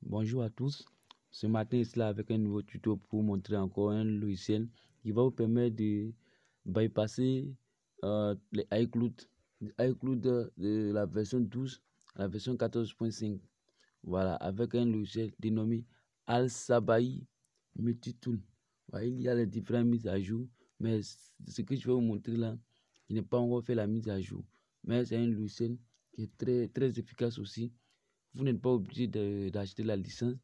Bonjour à tous. Ce matin, je suis là avec un nouveau tuto pour montrer encore un logiciel qui va vous permettre de bypasser les iCloud, de la version 12 à la version 14.5. Voilà, avec un logiciel dénommé Al-Sabahi Multitool. Voilà, il y a les différentes mises à jour, mais ce que je vais vous montrer là, il n'est pas encore fait la mise à jour. Mais c'est un logiciel qui est très efficace aussi. Vous n'êtes pas obligé d'acheter la licence.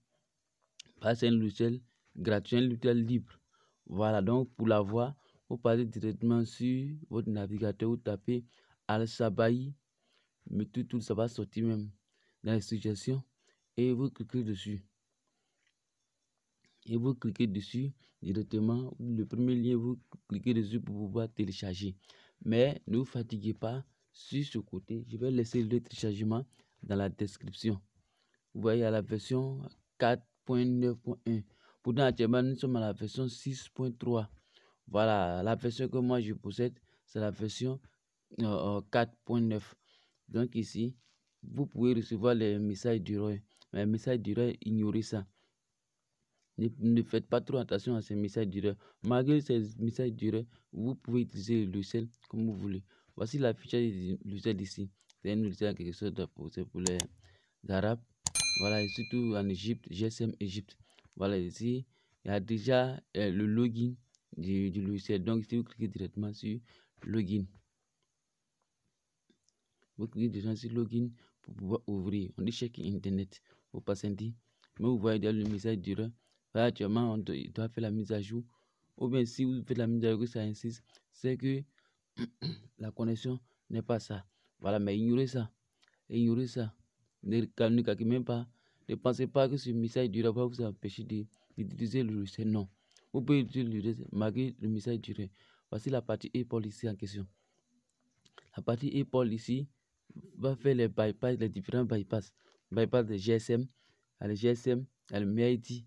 C'est un logiciel gratuit, un logiciel libre. Voilà, donc pour l'avoir, vous partez directement sur votre navigateur, vous tapez Al-Sabahi, mais tout ça va sortir même dans les suggestions et vous cliquez dessus. Et vous cliquez dessus directement. Le premier lien, vous cliquez dessus pour pouvoir télécharger. Mais ne vous fatiguez pas sur ce côté. Je vais laisser le téléchargement dans la description. Vous voyez à la version 4.9.1. Pourtant, actuellement, nous sommes à la version 6.3. Voilà, la version que moi je possède, c'est la version 4.9. Donc ici, vous pouvez recevoir les messages d'erreur. Les messages d'erreur, ignorez ça. Ne faites pas trop attention à ces messages d'erreur. Malgré ces messages d'erreur, vous pouvez utiliser le logiciel comme vous voulez. Voici l'affichage du logiciel ici. C'est un logiciel quelque chose pour les Arabes. Voilà, et surtout en Égypte, GSM Égypte. Voilà, ici, il y a déjà le login du logiciel. Donc, ici, vous cliquez directement sur login. Vous cliquez directement sur login pour pouvoir ouvrir. On dit check Internet pour patienter. Mais vous voyez déjà le message d'erreur. Voilà, actuellement, on doit faire la mise à jour. Ou bien, si vous faites la mise à jour, ça insiste, c'est que la connexion n'est pas ça. Voilà, mais ignorez ça. Ignorez ça. Ne calculez même pas. Ne pensez pas que ce message d'erreur va vous empêcher d'utiliser le logiciel. Non. Vous pouvez utiliser le logiciel malgré le message d'erreur. Voici la partie Apple ici en question. La partie Apple ici va faire les bypass, les différents bypass. Bypass de GSM, le GSM, le MID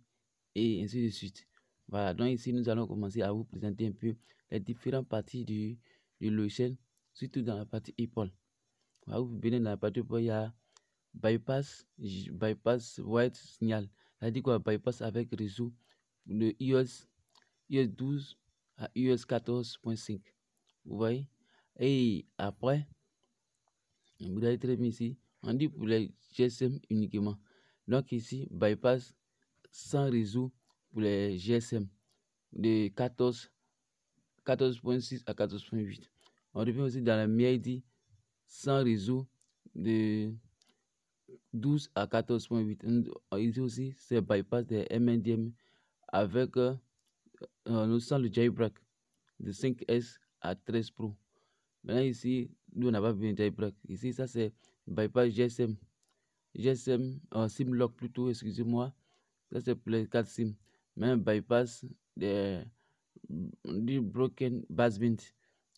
et ainsi de suite. Voilà, donc ici nous allons commencer à vous présenter un peu les différentes parties du logiciel, surtout dans la partie Apple. Voilà, vous venez dans la partie Apple, il y a bypass white signal. Ça dit quoi? Bypass avec réseau de iOS 12 à iOS 14.5. Vous voyez? Et après, vous avez très bien ici, on dit pour les GSM uniquement. Donc ici, bypass sans réseau pour les GSM de 14.6 à 14.8. On revient aussi dans la MID sans réseau de 12 à 14.8. Ici aussi, c'est bypass des MNDM avec nous sans le jailbreak de 5S à 13 Pro. Maintenant ici, nous on n'a pas besoin de jailbreak. Ici, ça c'est bypass GSM. GSM, SIM-lock plutôt, excusez-moi. Ça c'est pour les 4 SIM. Même bypass du broken baseband.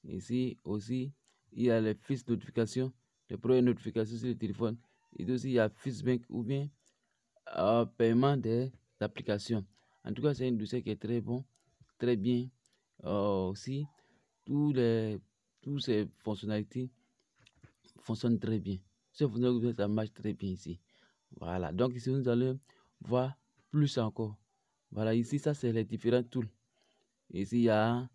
Ici aussi, il y a les fiches notifications, les premières notifications sur le téléphone. Et aussi, il y a Fishbank ou bien paiement des applications. En tout cas, c'est un dossier qui est très bon, très bien. Aussi, toutes ces fonctionnalités fonctionnent très bien. Ces fonctionnalités, ça marche très bien ici. Voilà, donc ici, nous allons voir plus encore. Voilà, ici, ça, c'est les différents tools. Ici, il y a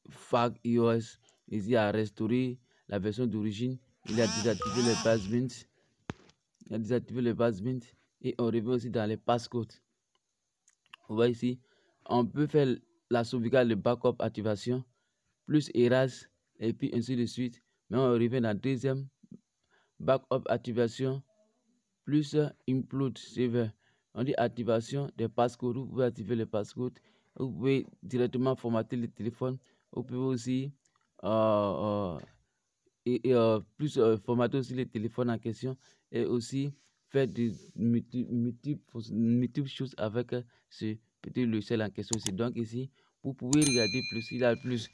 FAQ iOS. Ici, il y a restaurer la version d'origine. Il a désactivé les basebands. Il a désactivé les basebands. Et on revient aussi dans les passcodes. Vous voyez ici, on peut faire la sauvegarde, le backup activation, plus erase, et puis ainsi de suite. Mais on revient dans la deuxième backup activation, plus implode server. On dit activation des passcodes. Vous pouvez activer les passcodes. Vous pouvez directement formater le téléphone. Vous pouvez aussi plus formater aussi les téléphones en question et aussi faire de multiples choses avec ce petit logiciel en question. Donc ici, vous pouvez regarder plus, il y a plus.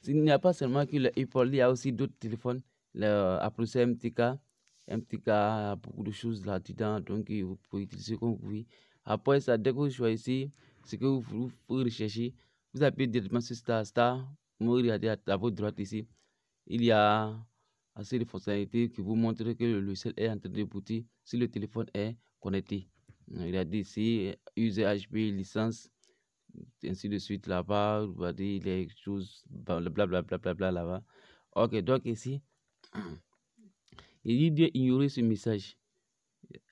Il n'y a pas seulement que le Apple, il y a aussi d'autres téléphones, après ça MTK a beaucoup de choses là-dedans, donc vous pouvez utiliser comme vous voulez. Après ça, dès que vous choisissez ce que vous recherchez, vous appuyez directement sur Star. Vous regardez à votre droite ici, il y a assez de fonctionnalités qui vous montrent que le logiciel est en train de booter si le téléphone est connecté. Il a dit ici, user HP, licence, ainsi de suite là-bas, on va dire les choses, blablabla là-bas. Ok, donc ici, il dit bien ignorer ce message.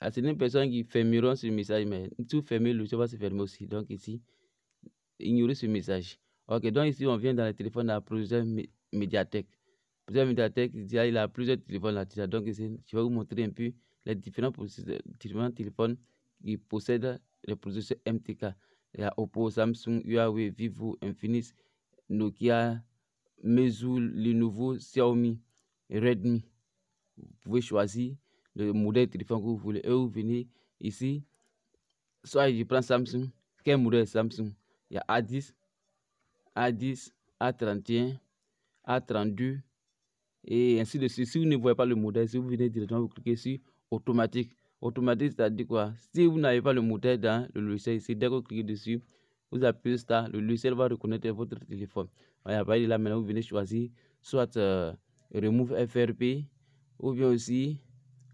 À certaines personnes qui fermeront ce message, mais tout fermer, le logiciel va se fermer aussi. Donc ici, ignorer ce message. Ok, donc ici, on vient dans le téléphone à plusieurs médiathèques. Plusieurs médiathèques, il a plusieurs téléphones là. Donc ici, je vais vous montrer un peu les différents téléphones qui possèdent les processeurs MTK. Il y a Oppo, Samsung, Huawei, Vivo, Infinix, Nokia, Meizu, Lenovo, Xiaomi, Redmi. Vous pouvez choisir le modèle de téléphone que vous voulez. Et vous venez ici, soit je prends Samsung. Quel modèle Samsung? Il y a A10, A31, A32 et ainsi de suite. Si vous ne voyez pas le modèle, si vous venez directement, vous cliquez sur automatique. Automatique, c'est-à-dire quoi? Si vous n'avez pas le modèle dans le logiciel ici, dès que vous cliquez dessus, vous appuyez Start, le logiciel va reconnaître votre téléphone. Voilà, là maintenant, vous venez choisir soit Remove FRP ou bien aussi.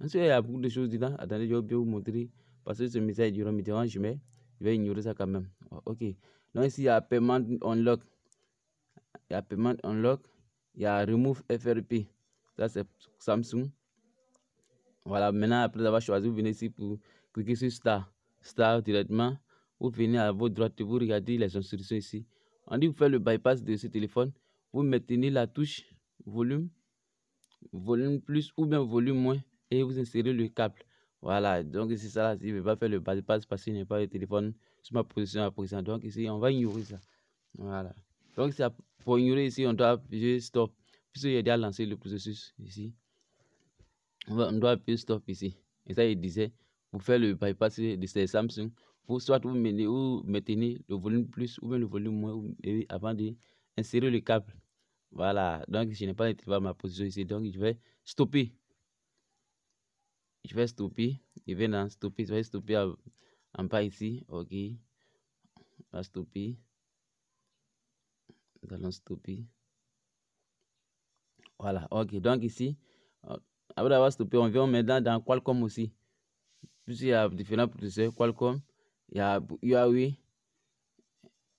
Ensuite, il y a beaucoup de choses dedans. Attendez, je vais bien vous montrer parce que ce message me dérange, mais je vais ignorer ça quand même. Ok. Donc ici, il y a Payment Unlock. Il y a Payment Unlock. Il y a Remove FRP. Ça, c'est Samsung. Voilà, maintenant, après avoir choisi, vous venez ici pour cliquer sur Start. Start directement. Vous venez à votre droite, vous regardez les instructions ici. On dit vous faites le bypass de ce téléphone. Vous maintenez la touche volume plus ou bien volume moins et vous insérez le câble. Voilà, donc c'est ça, il ne va pas faire le bypass parce qu'il n'y a pas de téléphone sur ma position à position. Donc ici, on va ignorer ça. Voilà. Donc pour ignorer ici, on doit appuyer stop. Puisqu'il a déjà lancé le processus ici. On doit appuyer stop ici. Et ça, il disait, pour faire le bypass de ces Samsung, soit vous maintenez le volume plus ou bien le volume moins avant d'insérer le câble. Voilà, donc je n'ai pas été à ma position ici, donc je vais stopper. Je vais stopper, je vais dans stopper, je vais stopper en bas ici, ok. On va stopper. Nous allons stopper. Voilà, ok, donc ici, après avoir stoppé, on vient maintenant dans Qualcomm aussi. Puisqu'il y a différents processeurs, Qualcomm, il y a Huawei.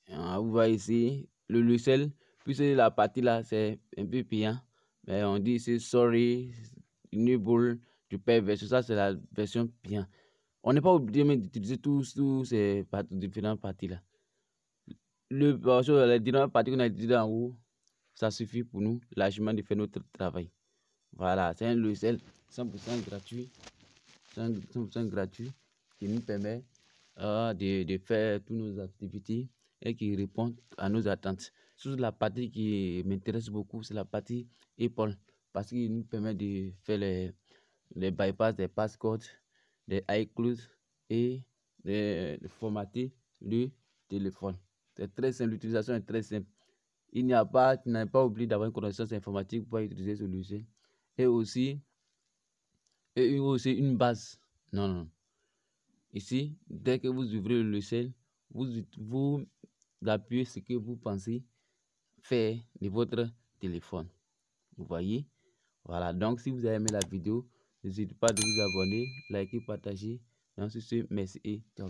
Vous voyez ici, le logiciel, puisque la partie là, c'est un peu payant. Mais on dit c'est sorry, enable, tu payes version, ça c'est la version payant. On n'est pas obligé d'utiliser tous ces différentes parties là. Les différentes parties qu'on a utilisées en haut, ça suffit pour nous largement de faire notre travail. Voilà, c'est un logiciel 100% gratuit. 100% gratuit qui nous permet de faire toutes nos activités et qui répond à nos attentes. Sur la partie qui m'intéresse beaucoup, c'est la partie Apple parce qu'il nous permet de faire les bypass des passcodes, des iCloud et de formater le téléphone. C'est très simple, l'utilisation est très simple. Tu n'as pas oublié d'avoir une connaissance informatique pour utiliser ce logiciel. Et aussi une base. Non. Ici, dès que vous ouvrez le logiciel, vous appuyez ce que vous pensez faire de votre téléphone. Vous voyez? Voilà, donc si vous avez aimé la vidéo, n'hésitez pas de vous abonner, liker, partager. Donc sur ce, merci et ciao.